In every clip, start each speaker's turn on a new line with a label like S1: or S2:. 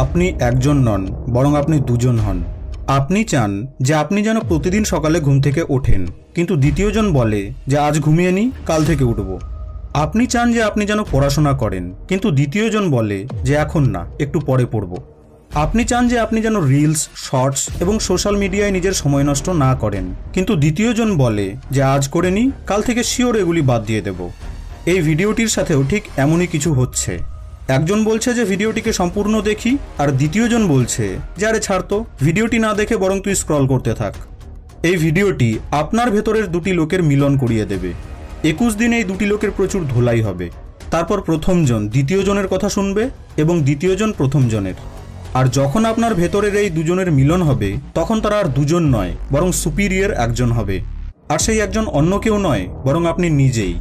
S1: আপনি একজন নন, বরং আপনি দুজন হন। আপনি চান যে আপনি যেন প্রতিদিন সকালে ঘুম থেকে ওঠেন, কিন্তু দ্বিতীয়জন বলে যে আজ ঘুমিয়ে নি, কাল থেকে উঠব। আপনি চান যে আপনি যেন পড়াশোনা করেন, কিন্তু দ্বিতীয়জন বলে যে এখন না, একটু পরে পড়ব। আপনি চান যে আপনি যেন রিলস, শর্টস এবং সোশ্যাল মিডিয়ায় নিজের সময় নষ্ট না করেন, কিন্তু দ্বিতীয়জন বলে যে আজ করে নি, কাল থেকে শিওর এগুলি বাদ দিয়ে দেব। এই ভিডিওটির সাথেও ঠিক এমনই কিছু হচ্ছে। একজন বলছে যে ভিডিওটিকে সম্পূর্ণ দেখি, আর দ্বিতীয়জন বলছে যে আরে ছাড় তো, ভিডিওটি না দেখে বরং তুই স্ক্রল করতে থাক। এই ভিডিওটি আপনার ভেতরের দুটি লোকের মিলন করিয়ে দেবে। 21 দিনে এই দুটি লোকের প্রচুর ধোলাই হবে। তারপর প্রথমজন দ্বিতীয়জনের কথা শুনবে এবং দ্বিতীয়জন প্রথমজনের। আর যখন আপনার ভেতরের এই দুজনের মিলন হবে, তখন তারা আর দুজন নয়, বরং সুপিরিয়র একজন হবে। আর সেই একজন অন্য কেউ নয়, বরং আপনি নিজেই।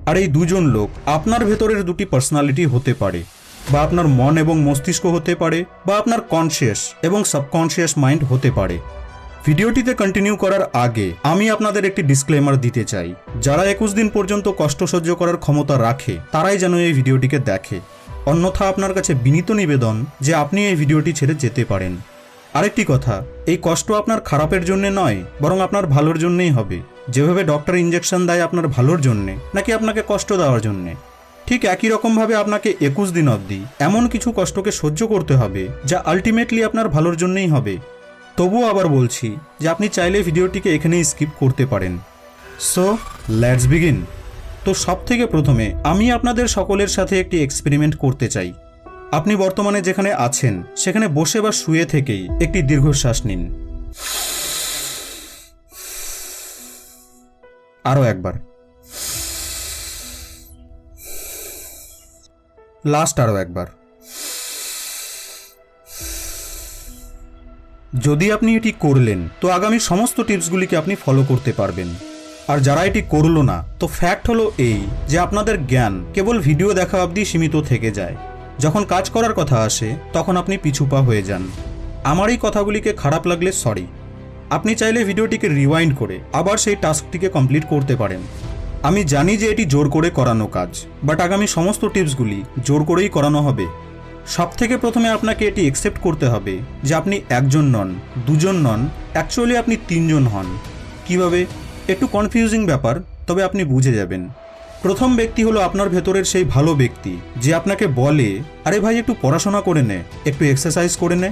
S1: আর এই দুজন লোক আপনার ভেতরের দুটি পার্সোনালিটি হতে পারে, বা আপনার মন এবং মস্তিষ্ক হতে পারে, বা আপনার কনসিয়াস এবং সাবকনসিয়াস মাইন্ড হতে পারে। ভিডিওটিতে কন্টিনিউ করার আগে আমি আপনাদের একটি ডিসক্লেমার দিতে চাই। যারা 21 দিন পর্যন্ত কষ্ট সহ্য করার ক্ষমতা রাখে, তারাই যেন এই ভিডিওটিকে দেখে। অন্যথা আপনার কাছে বিনীত নিবেদন যে আপনি এই ভিডিওটি ছেড়ে যেতে পারেন। আরেকটি কথা, এই কষ্ট আপনার খারাপের জন্য নয়, বরং আপনার ভালোর জন্যই হবে। যেভাবে ডক্টর ইনজেকশন দেয় আপনার ভালোর জন্যে, নাকি আপনাকে কষ্ট দেওয়ার জন্যে, ঠিক একই রকমভাবে আপনাকে 21 দিন অবধি এমন কিছু কষ্টকে সহ্য করতে হবে যা আলটিমেটলি আপনার ভালোর জন্যই হবে। তবুও আবার বলছি যে আপনি চাইলে ভিডিওটিকে এখানেই স্কিপ করতে পারেন। So let's begin. তো সব থেকে প্রথমে আমি আপনাদের সকলের সাথে একটি এক্সপেরিমেন্ট করতে চাই। আপনি বর্তমানে যেখানে আছেন সেখানে বসে বা শুয়ে থেকেই একটি দীর্ঘশ্বাস নিন। আরও একবার। লাস্ট আরও একবার। যদি আপনি এটি করলেন, তো আগামী সমস্ত টিপসগুলিকে আপনি ফলো করতে পারবেন। আর যারা এটি করলো না, তো ফ্যাক্ট হলো এই যে আপনাদের জ্ঞান কেবল ভিডিও দেখা অবধি সীমিত থেকে যায়। যখন কাজ করার কথা আসে, তখন আপনি পিছুপা হয়ে যান। আমার এই কথাগুলিকে খারাপ লাগলে সরি। আপনি চাইলে ভিডিওটিকে রিওয়াইন্ড করে আবার সেই টাস্কটিকে কমপ্লিট করতে পারেন। আমি জানি যে এটি জোর করে করানো কাজ, বাট আগামী সমস্ত টিপসগুলি জোর করেই করানো হবে। সব থেকে প্রথমে আপনাকে এটি অ্যাকসেপ্ট করতে হবে যে আপনি একজন নন, দুজন নন, অ্যাকচুয়ালি আপনি তিনজন হন। কিভাবে? একটু কনফিউজিং ব্যাপার, তবে আপনি বুঝে যাবেন। প্রথম ব্যক্তি হলো আপনার ভেতরের সেই ভালো ব্যক্তি যে আপনাকে বলে আরে ভাই একটু পড়াশোনা করে নে, একটু এক্সারসাইজ করে নে।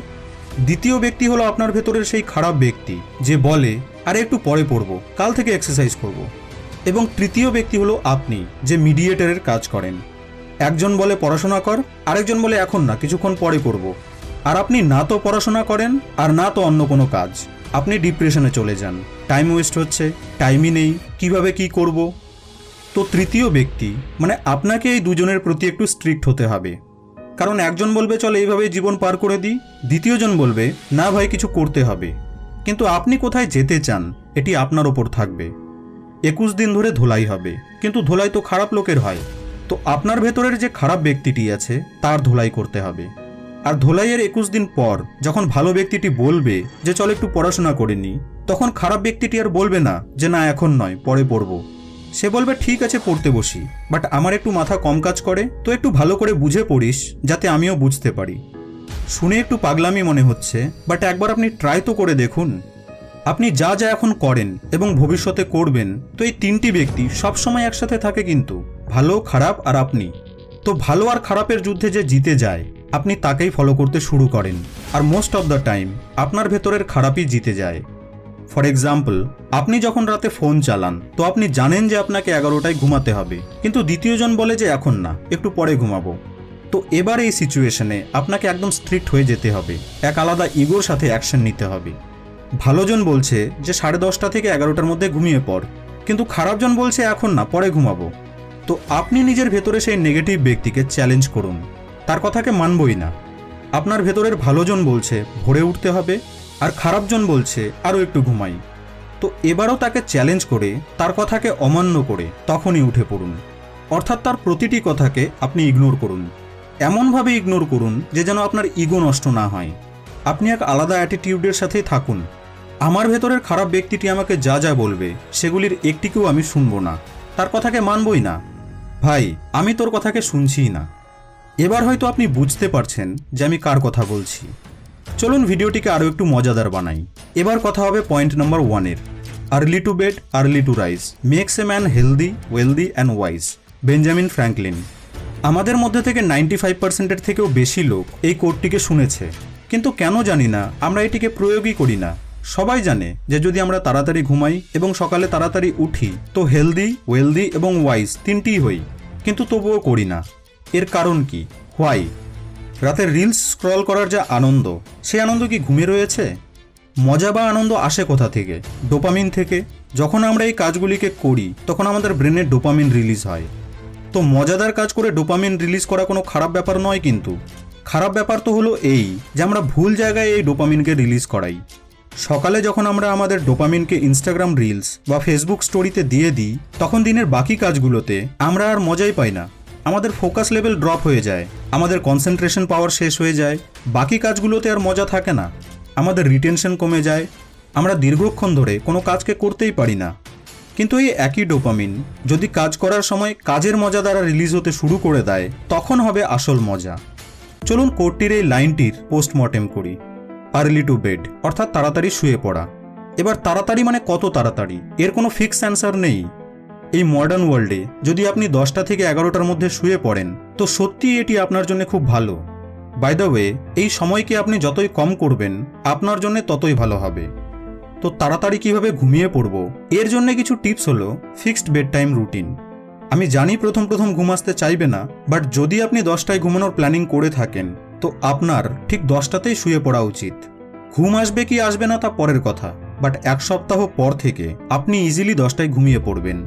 S1: দ্বিতীয় ব্যক্তি হলো আপনার ভেতরের সেই খারাপ ব্যক্তি যে বলে আরে একটু পরে পড়বো, কাল থেকে এক্সারসাইজ করব। এবং তৃতীয় ব্যক্তি হলো আপনি, যে মিডিয়েটরের কাজ করেন। একজন বলে পড়াশোনা কর, আরেকজন বলে এখন না, কিছুক্ষণ পরে করব। আর আপনি না তো পড়াশোনা করেন আর না তো অন্য কোনো কাজ। আপনি ডিপ্রেশনে চলে যান, টাইম ওয়েস্ট হচ্ছে, টাইমই নেই, কিভাবে কি করব। তো তৃতীয় ব্যক্তি মানে আপনাকে এই দুজনের প্রতি একটু স্ট্রিক্ট হতে হবে। কারণ একজন বলবে চল এইভাবেই জীবন পার করে দিই, দ্বিতীয়জন বলবে না ভাই কিছু করতে হবে। কিন্তু আপনি কোথায় যেতে চান এটি আপনার ওপর থাকবে। 21 দিন ধরে ধোলাই হবে, কিন্তু ধোলাই তো খারাপ লোকের হয়। তো আপনার ভেতরের যে খারাপ ব্যক্তিটি আছে তার ধোলাই করতে হবে। আর ধোলাইয়ের 21 দিন পর যখন ভালো ব্যক্তিটি বলবে যে চল একটু পড়াশোনা করে নি, তখন খারাপ ব্যক্তিটি আর বলবে না যে না এখন নয়, পরে পড়ব। সে বলবে ঠিক আছে পড়তে বসি, বাট আমার একটু মাথা কম কাজ করে, তো একটু ভালো করে বুঝে পড়িস যাতে আমিও বুঝতে পারি। শুনে একটু পাগলামি মনে হচ্ছে, বাট একবার আপনি ট্রাই তো করে দেখুন। আপনি যা যা এখন করেন এবং ভবিষ্যতে করবেন, তো এই তিনটি ব্যক্তি সবসময় একসাথে থাকে, কিন্তু ভালো, খারাপ আর আপনি। তো ভালো আর খারাপের যুদ্ধে যে জিতে যায়, আপনি তাকেই ফলো করতে শুরু করেন। আর মোস্ট অফ দ্য টাইম আপনার ভেতরের খারাপই জিতে যায়। ফর এক্সাম্পল, আপনি যখন রাতে ফোন চালান, তো আপনি জানেন যে আপনাকে 11টায় ঘুমাতে হবে, কিন্তু দ্বিতীয়জন বলে যে এখন না, একটু পরে ঘুমাবো। তো এবার এই সিচুয়েশনে আপনাকে একদম স্ট্রিক্ট হয়ে যেতে হবে, এক আলাদা ইগোর সাথে অ্যাকশন নিতে হবে। ভালোজন বলছে যে 10:30 থেকে 11টার মধ্যে ঘুমিয়ে পড়, কিন্তু খারাপজন বলছে এখন না, পরে ঘুমাবো। তো আপনি নিজের ভেতরে সেই নেগেটিভ ব্যক্তিকে চ্যালেঞ্জ করুন, তার কথাকে মানবই না। আপনার ভেতরের ভালোজন বলছে ভোরে উঠতে হবে, আর খারাপজন বলছে আরও একটু ঘুমাই। তো এবারও তাকে চ্যালেঞ্জ করে, তার কথাকে অমান্য করে তখনই উঠে পড়ুন। অর্থাৎ তার প্রতিটি কথাকে আপনি ইগনোর করুন, এমনভাবে ইগনোর করুন যে যেন আপনার ইগো নষ্ট না হয়। আপনি এক আলাদা অ্যাটিটিউডের সাথেই থাকুন। আমার ভেতরের খারাপ ব্যক্তিটি আমাকে যা যা বলবে সেগুলির একটিকেও আমি শুনবো না, তার কথাকে মানবই না। ভাই আমি তোর কথাকে শুনছিই না। এবার হয়তো আপনি বুঝতে পারছেন যে আমি কার কথা বলছি। চলুন ভিডিওটিকে আরও একটু মজাদার বানাই। এবার কথা হবে পয়েন্ট নাম্বার 1-এর। Early to bed early to rise makes a man healthy wealthy and wise, Benjamin Franklin. আমাদের মধ্যে থেকে 95%-এর থেকেও বেশি লোক এই কোটটিকে শুনেছে, কিন্তু কেন জানি না আমরা এটিকে প্রয়োগই করি না। সবাই জানে যে যদি আমরা তাড়াতাড়ি ঘুমাই এবং সকালে তাড়াতাড়ি উঠি তো হেলদি ওয়েলদি এবং ওয়াইজ তিনটিই হই, কিন্তু তবুও করি না। এর কারণ কি? হোয়াই? রাতে রিলস স্ক্রল করার যা আনন্দ, সেই আনন্দ কি ঘুমে রয়েছে? মজা বা আনন্দ আসে কোথা থেকে? ডোপামিন থেকে। যখন আমরা এই কাজগুলিকে করি তখন আমাদের ব্রেনে ডোপামিন রিলিজ হয়। তো মজাদার কাজ করে ডোপামিন রিলিজ করা কোনো খারাপ ব্যাপার নয়, কিন্তু খারাপ ব্যাপার তো হলো এই যে আমরা ভুল জায়গায় এই ডোপামিনকে রিলিজ করাই। সকালে যখন আমরা আমাদের ডোপামিনকে ইনস্টাগ্রাম রিলস বা ফেসবুক স্টোরিতে দিয়ে দিই, তখন দিনের বাকি কাজগুলোতে আমরা আর মজাই পাই না। আমাদের ফোকাস লেভেল ড্রপ হয়ে যায়, আমাদের কনসেন্ট্রেশন পাওয়ার শেষ হয়ে যায়, বাকি কাজগুলোতে আর মজা থাকে না, আমাদের রিটেনশন কমে যায়, আমরা দীর্ঘক্ষণ ধরে কোনো কাজকে করতেই পারি না। কিন্তু এই একই ডোপামিন যদি কাজ করার সময় কাজের মজা দ্বারা রিলিজ হতে শুরু করে দেয়, তখন হবে আসল মজা। চলুন কোটটির এই লাইনটির পোস্টমর্টেম করি। আর্লি টু বেড অর্থাৎ তাড়াতাড়ি শুয়ে পড়া। এবার তাড়াতাড়ি মানে কত তাড়াতাড়ি? এর কোনো ফিক্স অ্যান্সার নেই। এই মডার্ন ওয়ার্ল্ডে যদি আপনি 10টা থেকে 11টার মধ্যে শুয়ে পড়েন তো সত্যিই এটি আপনার জন্য খুব ভালো। বাই দ্য ওয়ে, এই সময়কে আপনি যতই কম করবেন আপনার জন্য ততই ভালো হবে। তো তাড়াতাড়ি কিভাবে ঘুমিয়ে পড়ব, এর জন্য কিছু টিপস হলো ফিক্সড বেড টাইম রুটিন। আমি জানি প্রথম ঘুম আসতে চাইবে না, বাট যদি আপনি 10টায় ঘুমানোর প্ল্যানিং করে থাকেন তো আপনার ঠিক 10টাতেই শুয়ে পড়া উচিত। ঘুম আসবে কি আসবে না তা পরের কথা, বাট 1 সপ্তাহ পর থেকে আপনি ইজিলি 10টায় ঘুমিয়ে পড়বেন।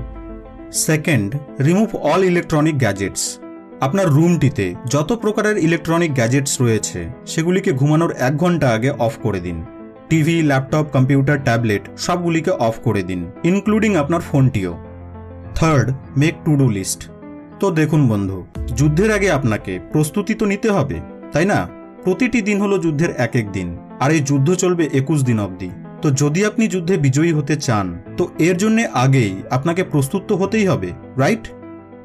S1: Second, remove all electronic gadgets. আপনার রুমটিতে যত প্রকারের ইলেকট্রনিক গ্যাজেটস রয়েছে সেগুলিকে ঘুমানোর 1 ঘন্টা আগে অফ করে দিন। টিভি, ল্যাপটপ, কম্পিউটার, ট্যাবলেট সবগুলিকে অফ করে দিন, ইনক্লুডিং আপনার ফোনটিও। Third, make to do list. তো দেখুন বন্ধু, যুদ্ধের আগে আপনাকে প্রস্তুতি তো নিতে হবে, তাই না? প্রতিটি দিন হলো যুদ্ধের এক দিন, আর এই যুদ্ধ চলবে 21 দিন অবধি। তো যদি আপনি যুদ্ধে বিজয়ী হতে চান তো এর জন্য আগেই আপনাকে প্রস্তুত তো হতেই হবে, রাইট?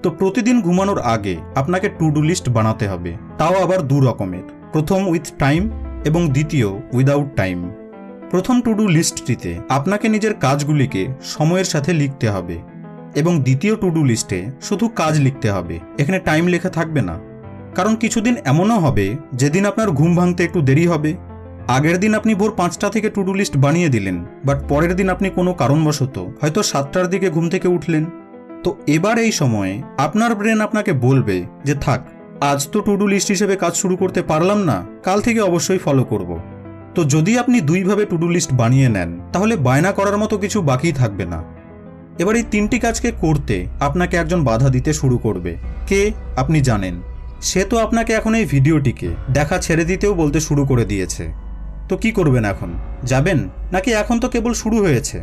S1: তো প্রতিদিন ঘুমানোর আগে আপনাকে টু ডু লিস্ট বানাতে হবে, তাও আবার 2 রকমের। প্রথম উইথ টাইম এবং দ্বিতীয় উইদাউট টাইম। প্রথম টু ডু লিস্টটিতে আপনাকে নিজের কাজগুলিকে সময়ের সাথে লিখতে হবে এবং দ্বিতীয় টু ডু লিস্টে শুধু কাজ লিখতে হবে, এখানে টাইম লেখা থাকবে না। কারণ কিছুদিন এমনও হবে যেদিন আপনার ঘুম ভাঙতে একটু দেরি হবে। আগের দিন আপনি ভোর 5টা থেকে টু ডু লিস্ট বানিয়ে দিলেন, বাট পরের দিন আপনি কোনো কারণবশত হয়তো 7টার দিকে ঘুম থেকে উঠলেন। তো এবার এই সময়ে আপনার ব্রেন আপনাকে বলবে যে থাক, আজ তো টু ডু লিস্ট হিসেবে কাজ শুরু করতে পারলাম না, কাল থেকে অবশ্যই ফলো করব। তো যদি আপনি 2 ভাবে টু ডু লিস্ট বানিয়ে নেন তাহলে বায়না করার মতো কিছু বাকি থাকবে না। এবার এই 3টি কাজকে করতে আপনাকে একজন বাধা দিতে শুরু করবে। কে? আপনি জানেন। সে তো আপনাকে এখন এই ভিডিওটিকে দেখা ছেড়ে দিতেও বলতে শুরু করে দিয়েছে। তো কি করবেন এখন? যাবেন নাকি এখন তো কেবল শুরু হয়েছে?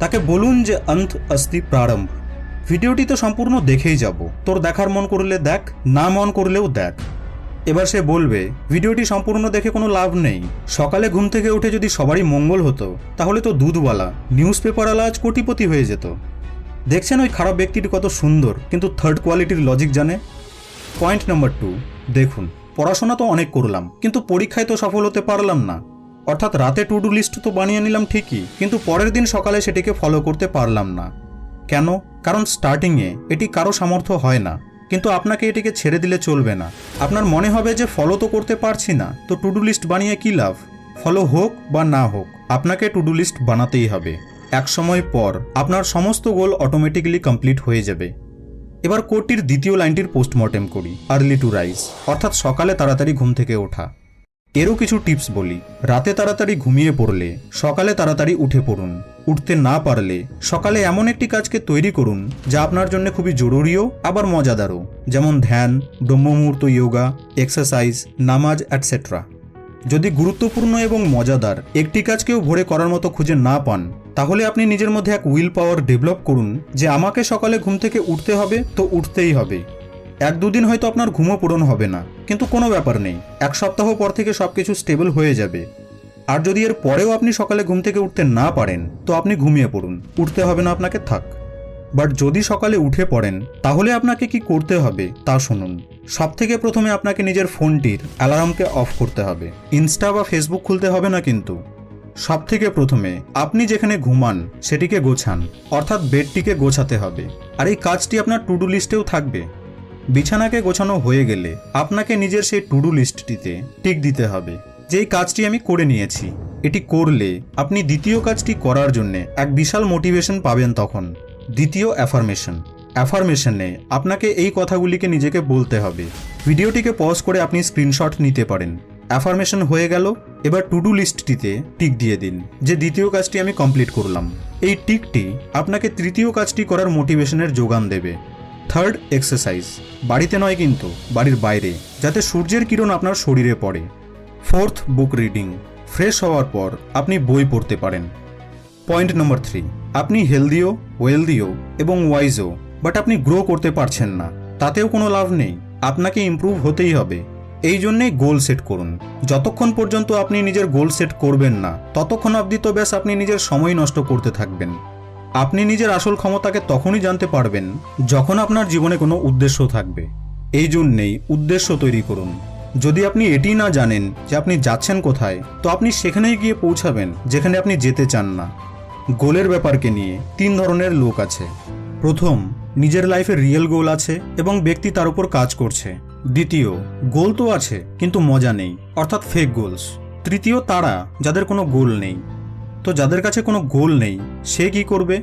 S1: তাকে বলুন যে অন্ত অস্তি প্রারম্ভ। ভিডিওটি তো সম্পূর্ণ দেখেই যাব, তোর দেখার মন করলে দেখ, না মন করলেও দেখ। এবার সে বলবে ভিডিওটি সম্পূর্ণ দেখে কোনো লাভ নেই। সকালে ঘুম থেকে উঠে যদি সবারই মঙ্গল হতো তাহলে তো দুধওয়ালা, নিউজ পেপারওয়ালা আজ কোটিপতি হয়ে যেত। দেখছেন ওই খারাপ ব্যক্তিটি কত সুন্দর কিন্তু থার্ড কোয়ালিটির লজিক জানে। পয়েন্ট নাম্বার 2, দেখুন পড়াশোনা তো অনেক করলাম কিন্তু পরীক্ষায় তো সফল হতে পারলাম না। অর্থাৎ রাতে টু ডু লিস্ট তো বানিয়ে নিলাম ঠিকই, কিন্তু পরের দিন সকালে সেটিকে ফলো করতে পারলাম না। কেন? কারণ স্টার্টিংয়ে এটি কারো সামর্থ্য হয় না, কিন্তু আপনাকে এটিকে ছেড়ে দিলে চলবে না। আপনার মনে হবে যে ফলো তো করতে পারছি না, তো টু ডু লিস্ট বানিয়ে কী লাভ? ফলো হোক বা না হোক আপনাকে টু ডু লিস্ট বানাতেই হবে। এক সময় পর আপনার সমস্ত গোল অটোমেটিক্যালি কমপ্লিট হয়ে যাবে। এবার কোটটির দ্বিতীয় লাইনটির পোস্টমর্টেম করি। আর্লি টু রাইজ অর্থাৎ সকালে তাড়াতাড়ি ঘুম থেকে ওঠা। এরও কিছু টিপস বলি। রাতে তাড়াতাড়ি ঘুমিয়ে পড়লে সকালে তাড়াতাড়ি উঠে পড়ুন। উঠতে না পারলে সকালে এমন একটি কাজকে তৈরি করুন যা আপনার জন্য খুবই জরুরিও আবার মজাদারও, যেমন ধ্যান, ব্রহ্মমুহূর্ত যোগা, এক্সারসাইজ, নামাজ এটসেট্রা। যদি গুরুত্বপূর্ণ এবং মজাদার একটি কাজকেও ভোরে করার মতো খুঁজে না পান তাহলে আপনি নিজের মধ্যে এক উইল পাওয়ার ডেভেলপ করুন যে আমাকে সকালে ঘুম থেকে উঠতে হবে তো উঠতেই হবে। 1-2 দিন হয়তো আপনার ঘুমও পূরণ হবে না, কিন্তু কোনো ব্যাপার নেই, 1 সপ্তাহ পর থেকে সবকিছু স্টেবল হয়ে যাবে। আর যদি এর পরেও আপনি সকালে ঘুম থেকে উঠতে না পারেন তো আপনি ঘুমিয়ে পড়ুন, উঠতে হবে না আপনাকে, থাক। বাট যদি সকালে উঠে পড়েন তাহলে আপনাকে কি করতে হবে তা শুনুন। সবথেকে প্রথমে আপনাকে নিজের ফোনটির অ্যালার্মকে অফ করতে হবে। ইনস্টা বা ফেসবুক খুলতে হবে না কিন্তু। সবথেকে প্রথমে আপনি যেখানে ঘুমান সেটিকে গোছান, অর্থাৎ বেডটিকে গোছাতে হবে। আর এই কাজটি আপনার টু ডু লিস্টেও থাকবে। বিছানাকে গোছানো হয়ে গেলে আপনাকে নিজের সেই টু ডু লিস্টটিতে টিক দিতে হবে যে এই কাজটি আমি করে নিয়েছি। এটি করলে আপনি দ্বিতীয় কাজটি করার জন্য এক বিশাল মোটিভেশন পাবেন তখন। দ্বিতীয় অ্যাফার্মেশনে আপনাকে এই কথাগুলিকে নিজেকে বলতে হবে। ভিডিওটিকে পজ করে আপনি স্ক্রিনশট নিতে পারেন। অ্যাফার্মেশন হয়ে গেল, এবার টু ডু লিস্টটিতে টিক দিয়ে দিন যে দ্বিতীয় কাজটি আমি কমপ্লিট করলাম। এই টিকটি আপনাকে তৃতীয় কাজটি করার মোটিভেশনের যোগান দেবে। Third, exercise. বাড়িতে নয় কিন্তু, বাড়ির বাইরে, যাতে সূর্যের কিরণ আপনার শরীরে পড়ে। Fourth, book reading. ফ্রেশ হওয়ার পর আপনি বই পড়তে পারেন। পয়েন্ট নম্বর 3, আপনি হেলদিও, ওয়েলদিও এবং ওয়াইজও, বাট আপনি গ্রো করতে পারছেন না। তাতেও কোনো লাভ নেই, আপনাকে ইমপ্রুভ হতেই হবে। এই জন্যেই গোল সেট করুন। যতক্ষণ পর্যন্ত আপনি নিজের গোল সেট করবেন না, ততক্ষণ অবধি তো ব্যাস আপনি নিজের সময় নষ্ট করতে থাকবেন। আপনি নিজের আসল ক্ষমতাকে তখনই জানতে পারবেন যখন আপনার জীবনে কোনো উদ্দেশ্য থাকবে। এই জন্যেই উদ্দেশ্য তৈরি করুন। যদি আপনি এটি না জানেন যে আপনি যাচ্ছেন কোথায়, তো আপনি সেখানেই গিয়ে পৌঁছাবেন যেখানে আপনি যেতে চান না। গোলের ব্যাপারকে নিয়ে 3 ধরনের লোক আছে। প্রথম, নিজের লাইফে রিয়েল গোল আছে এবং ব্যক্তি তার উপর কাজ করছে। দ্বিতীয়, গোল তো আছে কিন্তু মজা নেই, অর্থাৎ ফেক গোলস। তৃতীয়, তারা যাদের কোনো গোল নেই। তো যাদের কাছে কোনো গোল নেই সে কি করবে?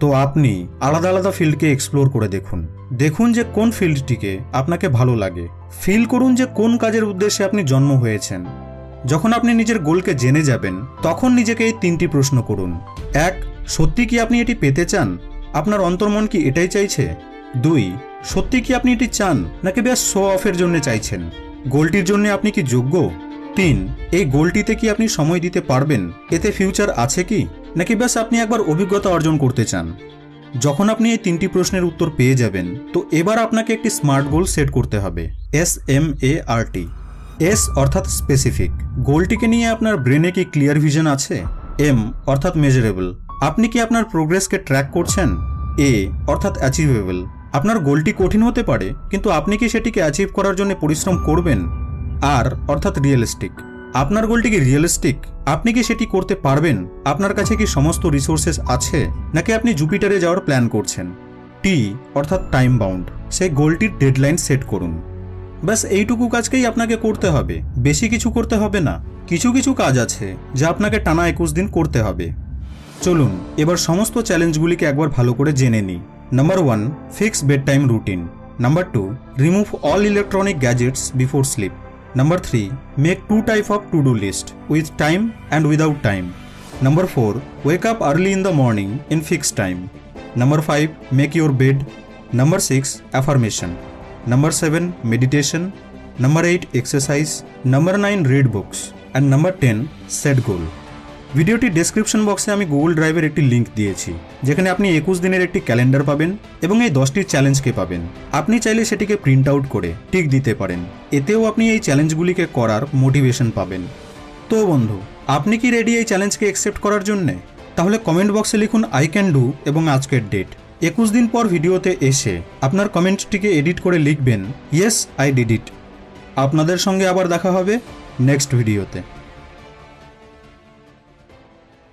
S1: তো আপনি আলাদা আলাদা ফিল্ডকে এক্সপ্লোর করে দেখুন। দেখুন যে কোন ফিল্ডটিকে আপনাকে ভালো লাগে। ফিল করুন যে কোন কাজের উদ্দেশ্যে আপনি জন্ম হয়েছেন। যখন আপনি নিজের গোলকে জেনে যাবেন, তখন নিজেকে এই 3টি প্রশ্ন করুন। 1, সত্যি কি আপনি এটি পেতে চান? আপনার অন্তর্মন কি এটাই চাইছে? 2, সত্যি কি আপনি এটি চান, নাকি ব্যাস শো অফের জন্য চাইছেন? গোলটির জন্য আপনি কি যোগ্য? 3, এই গোলটিতে কি আপনি সময় দিতে পারবেন? এতে ফিউচার আছে কি, নাকি ব্যাস আপনি একবার অভিজ্ঞতা অর্জন করতে চান? যখন আপনি এই 3টি প্রশ্নের উত্তর পেয়ে যাবেন, তো এবার আপনাকে একটি স্মার্ট গোল সেট করতে হবে। SMART। S অর্থাৎ স্পেসিফিক। গোলটিকে নিয়ে আপনার ব্রেনে কি ক্লিয়ার ভিশন আছে? M অর্থাৎ মেজারেবল। আপনি কি আপনার প্রোগ্রেসকে ট্র্যাক করছেন? A অর্থাৎ অ্যাচিভেবল। আপনার গোলটি কঠিন হতে পারে, কিন্তু আপনি কি সেটিকে অ্যাচিভ করার জন্য পরিশ্রম করবেন? R অর্থাৎ রিয়েলিস্টিক। আপনার গোলটি কি রিয়েলিস্টিক? আপনি কি সেটি করতে পারবেন? আপনার কাছে কি সমস্ত রিসোর্সেস আছে, নাকি আপনি জুপিটারে যাওয়ার প্ল্যান করছেন? T অর্থাৎ টাইম বাউন্ড। সেই গোলটির ডেডলাইন সেট করুন। ব্যাস এইটুকু কাজকেই আপনাকে করতে হবে, বেশি কিছু করতে হবে না। কিছু কিছু কাজ আছে যা আপনাকে টানা 21 দিন করতে হবে। চলুন এবার সমস্ত চ্যালেঞ্জগুলিকে একবার ভালো করে জেনে নিই। Number 1, fix bed time routine. Number 2, remove all electronic gadgets before sleep. Number 3, make 2 types of to-do list, with time and without time. Number 4, wake up early in the morning in fixed time. Number 5, make your bed. Number 6, affirmation. Number 7, meditation. Number 8, exercise. Number 9, read books. And number 10, set goal. ভিডিওটি description বক্সে আমি Google ড্রাইভের একটি link দিয়েছি, যেখানে আপনি 21 দিনের একটি ক্যালেন্ডার পাবেন এবং এই 10টির চ্যালেঞ্জকে পাবেন। আপনি চাইলে সেটিকে প্রিন্ট আউট করে টিক দিতে পারেন। এতেও আপনি এই চ্যালেঞ্জগুলিকে করার মোটিভেশন পাবেন। তো বন্ধু, আপনি কি রেডি এই চ্যালেঞ্জকে অ্যাকসেপ্ট করার জন্যে? তাহলে কমেন্ট বক্সে লিখুন আই ক্যান ডু এবং আজকের ডেট। 21 দিন পর ভিডিওতে এসে আপনার কমেন্টটিকে এডিট করে লিখবেন ইয়েস আই ডিড ইট। আপনাদের সঙ্গে আবার দেখা হবে নেক্সট ভিডিওতে।